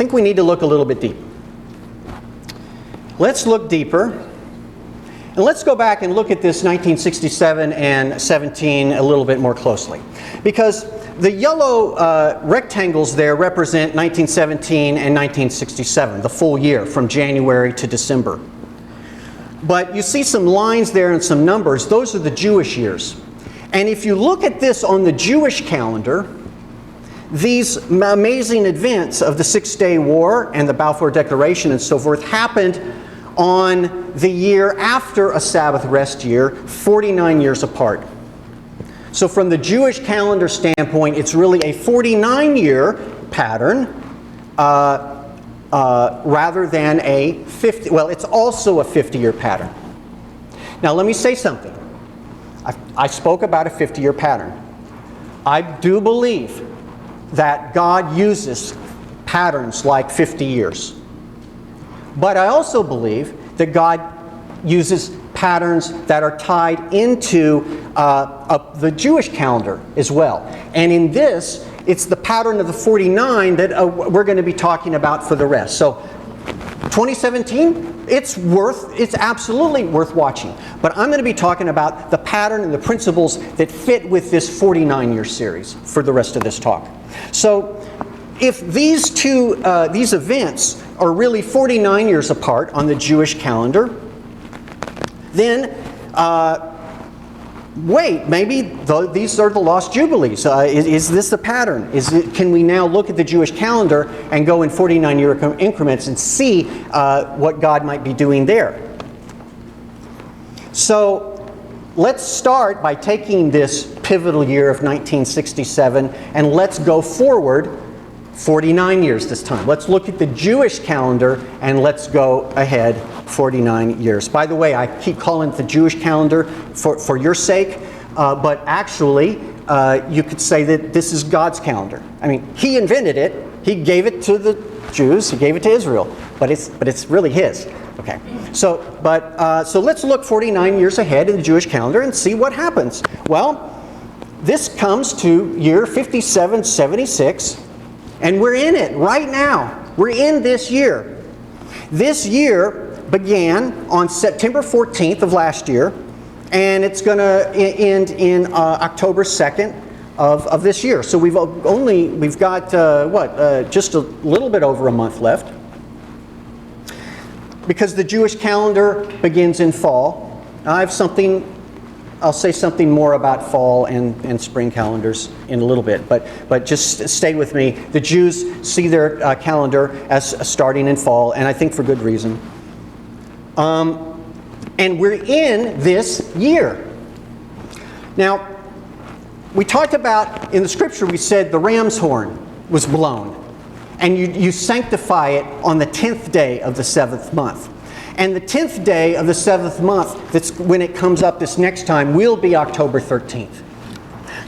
think we need to look a little bit deep. Let's look deeper. And let's go back and look at this 1967 and 17 a little bit more closely. Because the yellow rectangles there represent 1917 and 1967, the full year from January to December. But you see some lines there and some numbers. Those are the Jewish years. And if you look at this on the Jewish calendar, these amazing events of the Six-Day War and the Balfour Declaration and so forth happened on the year after a Sabbath rest year, 49 years apart. So from the Jewish calendar standpoint, it's really a 49-year pattern rather than a 50, well, it's also a 50-year pattern. Now let me say something. I spoke about a 50-year pattern. I do believe that God uses patterns like 50 years. But I also believe that God uses patterns that are tied into the Jewish calendar as well. And in this, it's the pattern of the 49 that we're going to be talking about for the rest. So 2017, it's absolutely worth watching. But I'm going to be talking about the pattern and the principles that fit with this 49-year series for the rest of this talk. So if these these events are really 49 years apart on the Jewish calendar, then wait, maybe these are the lost Jubilees. Is this the pattern? Can we now look at the Jewish calendar and go in 49-year increments and see what God might be doing there? So let's start by taking this pivotal year of 1967 and let's go forward 49 years this time. Let's look at the Jewish calendar and let's go ahead 49 years. By the way, I keep calling it the Jewish calendar for your sake, but actually you could say that this is God's calendar. I mean, He invented it. He gave it to the Jews. He gave it to Israel, but it's really His. Okay. So let's look 49 years ahead in the Jewish calendar and see what happens. Well, this comes to year 5776. And we're in it right now. We're in this year. This year began on September 14th of last year, and it's going to end in October 2nd of this year. So we've got just a little bit over a month left, because the Jewish calendar begins in fall. I'll say something more about fall and spring calendars in a little bit, but just stay with me. The Jews see their calendar as starting in fall, and I think for good reason. And we're in this year. Now, we talked about, in the scripture, we said the ram's horn was blown, and you sanctify it on the 10th day of the 7th month. And the 10th day of the 7th month, that's when it comes up this next time, will be October 13th.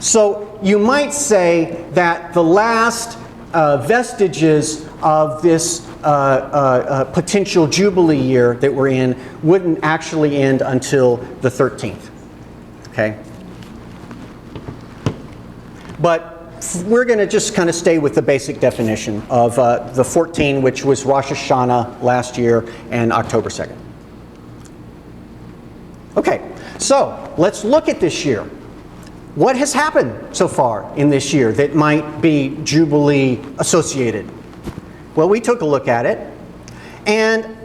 So you might say that the last vestiges of this potential Jubilee year that we're in wouldn't actually end until the 13th. Okay? But we're going to just kind of stay with the basic definition of the 14, which was Rosh Hashanah last year, and October 2nd. Okay, so let's look at this year. What has happened so far in this year that might be Jubilee associated? Well, we took a look at it, and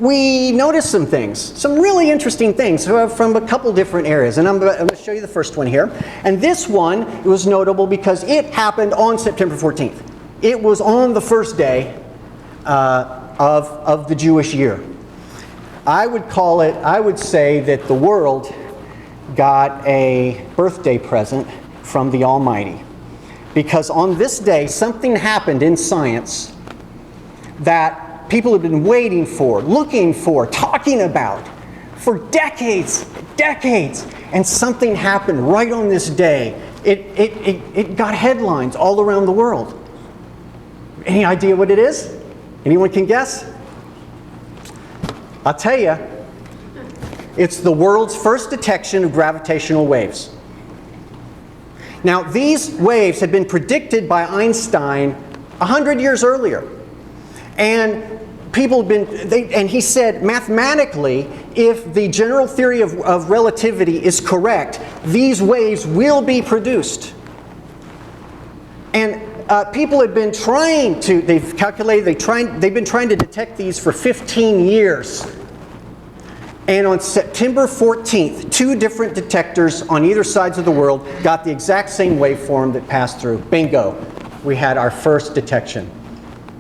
we noticed some things, some really interesting things from a couple different areas. And I'm going to show you the first one here. And this one was notable because it happened on September 14th. It was on the first day of the Jewish year. I would say that the world got a birthday present from the Almighty. Because on this day, something happened in science that people have been waiting for, looking for, talking about for decades, and something happened right on this day. It got headlines all around the world. Any idea what it is? Anyone can guess? I'll tell you. It's the world's first detection of gravitational waves. Now, these waves had been predicted by Einstein 100 years earlier. And people have been, and he said, mathematically, if the general theory of relativity is correct, these waves will be produced. And people have been trying to, they've calculated, they've been trying to detect these for 15 years. And on September 14th, 2 different detectors on either sides of the world got the exact same waveform that passed through. Bingo, we had our first detection.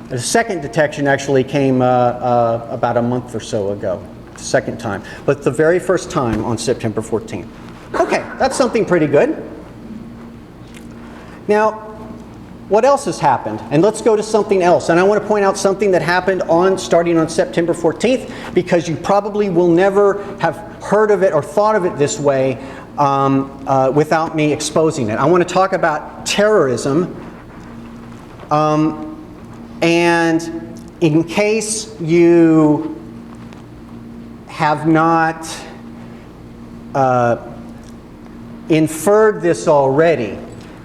The second detection actually came about a month or so ago, the second time. But the very first time on September 14th. Okay, that's something pretty good. Now, what else has happened? And let's go to something else. And I want to point out something that happened starting on September 14th, because you probably will never have heard of it or thought of it this way without me exposing it. I want to talk about terrorism. And in case you have not inferred this already,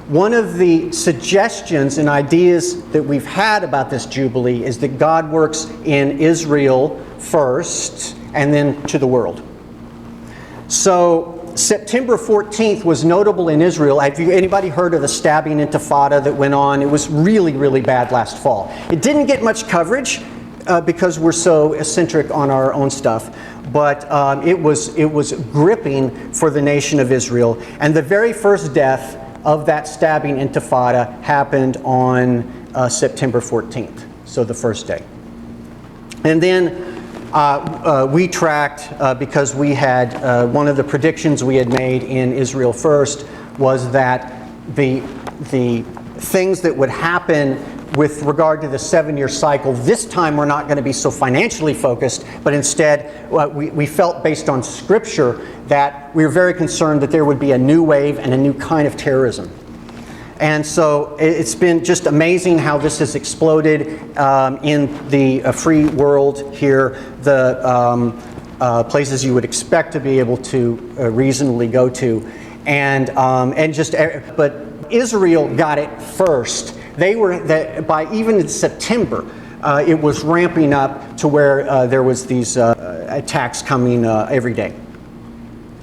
one of the suggestions and ideas that we've had about this Jubilee is that God works in Israel first and then to the world. So September 14th was notable in Israel. Have anybody heard of the stabbing intifada that went on? It was really, really bad last fall. It didn't get much coverage because we're so eccentric on our own stuff. But it was gripping for the nation of Israel. And the very first death of that stabbing intifada happened on September 14th, so the first day. And then we tracked, because we had, one of the predictions we had made in Israel First was that the things that would happen with regard to the 7-year cycle, this time we're not going to be so financially focused, but instead we felt, based on Scripture, that we were very concerned that there would be a new wave and a new kind of terrorism. And so it's been just amazing how this has exploded in the free world here, the places you would expect to be able to reasonably go to, but Israel got it first. They were, by even in September, it was ramping up to where there was these attacks coming every day.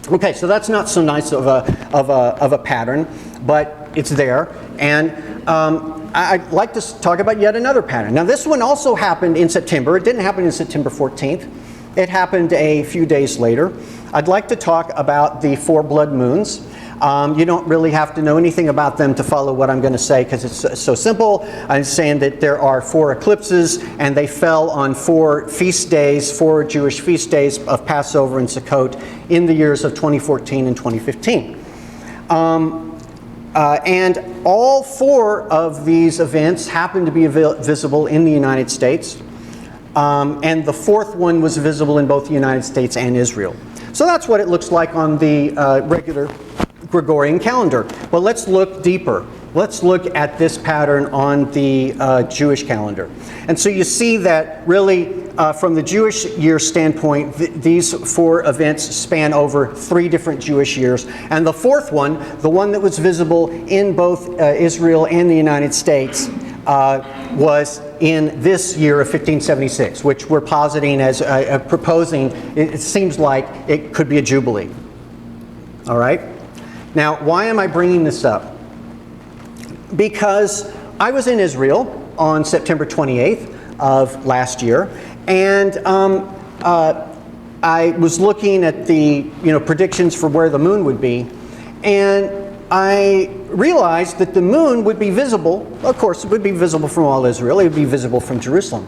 Okay, so that's not so nice of a pattern, but it's there. And I'd like to talk about yet another pattern. Now, this one also happened in September. It didn't happen in September 14th. It happened a few days later. I'd like to talk about the 4 blood moons. You don't really have to know anything about them to follow what I'm going to say, because it's so simple. I'm saying that there are 4 eclipses, and they fell on 4 feast days, 4 Jewish feast days of Passover and Sukkot in the years of 2014 and 2015. And all 4 of these events happen to be visible in the United States. And the 4th one was visible in both the United States and Israel. So that's what it looks like on the regular Gregorian calendar. But let's look deeper. Let's look at this pattern on the Jewish calendar. And so you see that really from the Jewish year standpoint, these 4 events span over 3 different Jewish years. And the 4th one, the one that was visible in both Israel and the United States, was in this year of 1576, which we're positing as proposing, it seems like it could be a Jubilee. All right? Now, why am I bringing this up? Because I was in Israel on September 28th of last year, and I was looking at the predictions for where the moon would be, and I realized that the moon would be visible. Of course, it would be visible from all Israel. It would be visible from Jerusalem.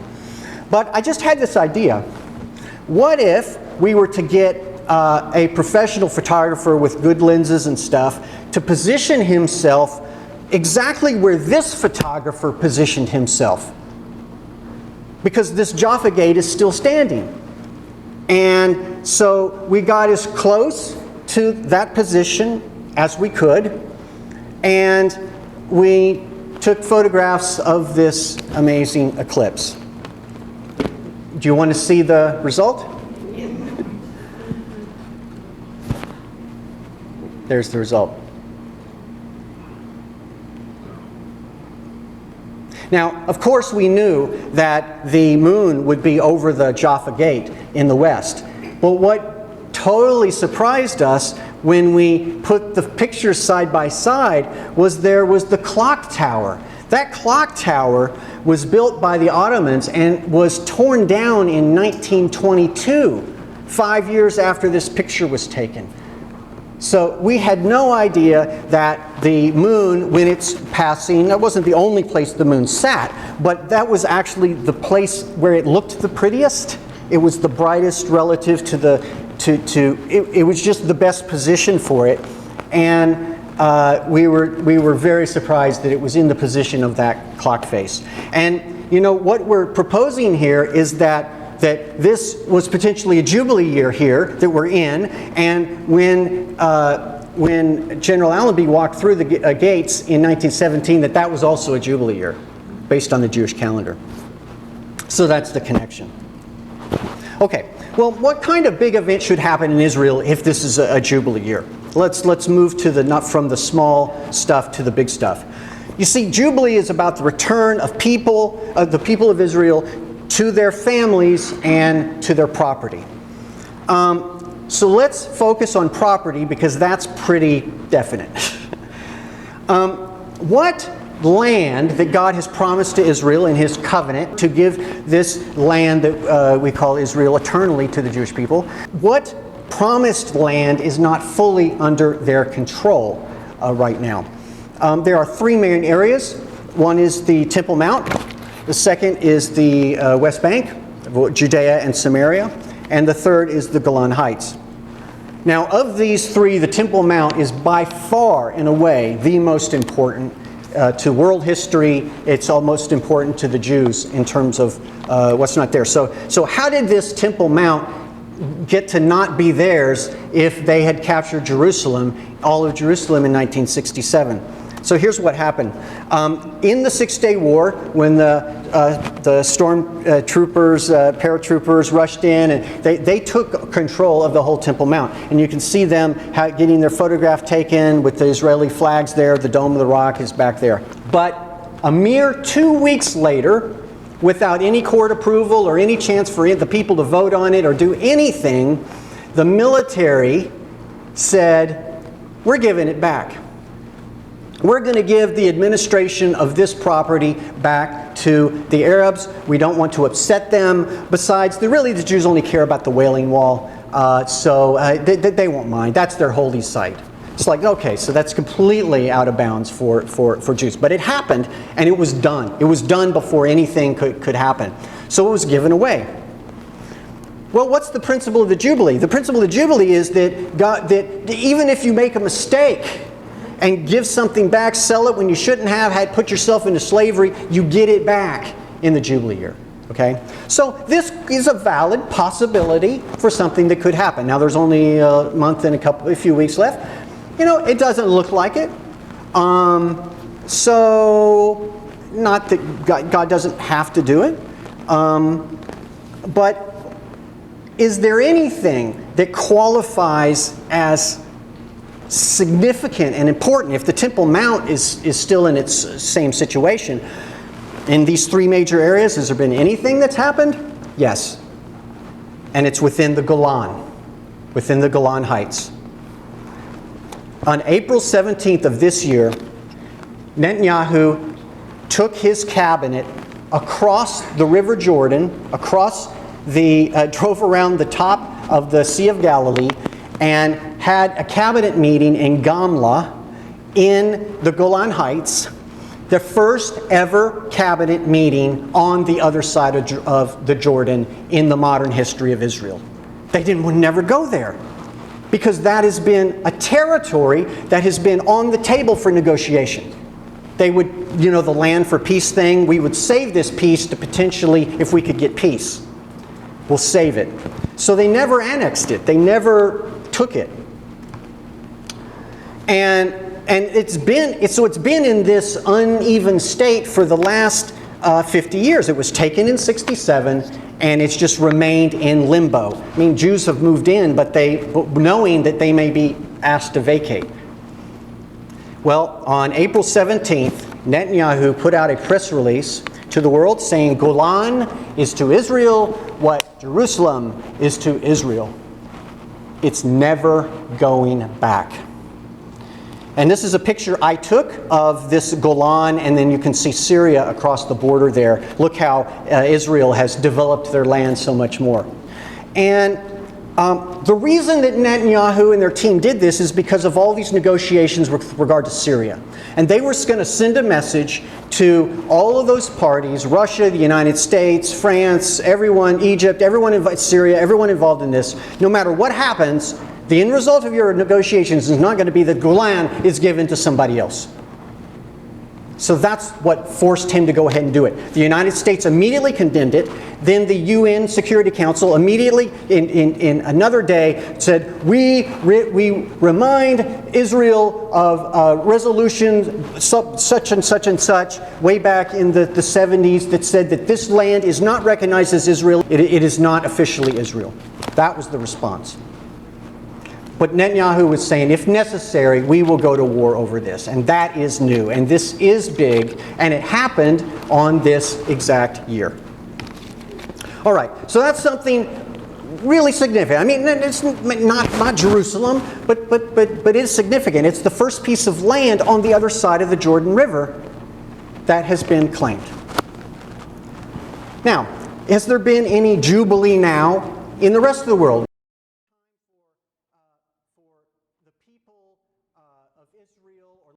But I just had this idea. What if we were to get a professional photographer with good lenses and stuff to position himself exactly where this photographer positioned himself? Because this Jaffa Gate is still standing. And so we got as close to that position as we could, and we took photographs of this amazing eclipse. Do you want to see the result? There's the result. Now, of course, we knew that the moon would be over the Jaffa Gate in the west. But what totally surprised us when we put the pictures side by side was there was the clock tower. That clock tower was built by the Ottomans and was torn down in 1922, 5 years after this picture was taken. So we had no idea that the moon, when it's passing, that wasn't the only place the moon sat, but that was actually the place where it looked the prettiest. It was the brightest relative to the, it was just the best position for it. And we were very surprised that it was in the position of that clock face. And you know, what we're proposing here is that this was potentially a Jubilee year here that we're in, and when General Allenby walked through the gates in 1917, that was also a Jubilee year, based on the Jewish calendar. So that's the connection. Okay, well, what kind of big event should happen in Israel if this is a Jubilee year? Let's move to from the small stuff to the big stuff. You see, Jubilee is about the return of the people of Israel to their families and to their property. So let's focus on property because that's pretty definite. What land that God has promised to Israel in His covenant to give this land that we call Israel eternally to the Jewish people, what promised land is not fully under their control right now? There are three main areas. One is the Temple Mount. The second is the West Bank, Judea and Samaria, and the third is the Golan Heights. Now, of these three, the Temple Mount is by far, in a way, the most important to world history. It's most important to the Jews in terms of what's not there. So how did this Temple Mount get to not be theirs if they had captured Jerusalem, all of Jerusalem in 1967? So here's what happened. In the Six-Day War, when the storm troopers, paratroopers rushed in, and they took control of the whole Temple Mount. And you can see them getting their photograph taken with the Israeli flags there. The Dome of the Rock is back there. But a mere 2 weeks later, without any court approval or any chance for the people to vote on it or do anything, the military said, we're giving it back. We're going to give the administration of this property back to the Arabs. We don't want to upset them. Besides, the Jews only care about the Wailing Wall, so they won't mind. That's their holy site. It's like, okay, so that's completely out of bounds for Jews. But it happened, and it was done. It was done before anything could happen. So it was given away. Well, what's the principle of the Jubilee? The principle of the Jubilee is that even if you make a mistake and give something back, sell it when you shouldn't have, put yourself into slavery, you get it back in the Jubilee year. Okay? So this is a valid possibility for something that could happen. Now there's only a month and a few weeks left. You know, it doesn't look like it. So not that God doesn't have to do it. But is there anything that qualifies as significant and important if the Temple Mount is still in its same situation? In these three major areas, has there been anything that's happened? Yes. And it's within the Golan Heights. On April 17th of this year, Netanyahu took his cabinet across the River Jordan, drove around the top of the Sea of Galilee, and had a cabinet meeting in Gamla in the Golan Heights, the first ever cabinet meeting on the other side of the Jordan in the modern history of Israel. They would never go there because that has been a territory that has been on the table for negotiation. They would, the land for peace thing, we would save this peace to potentially, if we could get peace, we'll save it. So they never annexed it. They never took it. And it's been in this uneven state for the last 50 years. It was taken in 67, and it's just remained in limbo. I mean, Jews have moved in, but knowing that they may be asked to vacate. Well, on April 17th, Netanyahu put out a press release to the world saying Golan is to Israel what Jerusalem is to Israel. It's never going back. And this is a picture I took of this Golan, and then you can see Syria across the border there. Look how Israel has developed their land so much more. And the reason that Netanyahu and their team did this is because of all these negotiations with regard to Syria. And they were going to send a message to all of those parties, Russia, the United States, France, everyone, Egypt, everyone, Syria, everyone involved in this. No matter what happens, the end result of your negotiations is not going to be that Golan is given to somebody else. So that's what forced him to go ahead and do it. The United States immediately condemned it. Then the UN Security Council immediately, in another day, said, we remind Israel of resolution such and such and such, way back in the 70s, that said that this land is not recognized as Israel. It is not officially Israel. That was the response. But Netanyahu was saying, if necessary, we will go to war over this. And that is new. And this is big. And it happened on this exact year. All right. So that's something really significant. I mean, it's not Jerusalem, but it is significant. It's the first piece of land on the other side of the Jordan River that has been claimed. Now, has there been any Jubilee now in the rest of the world?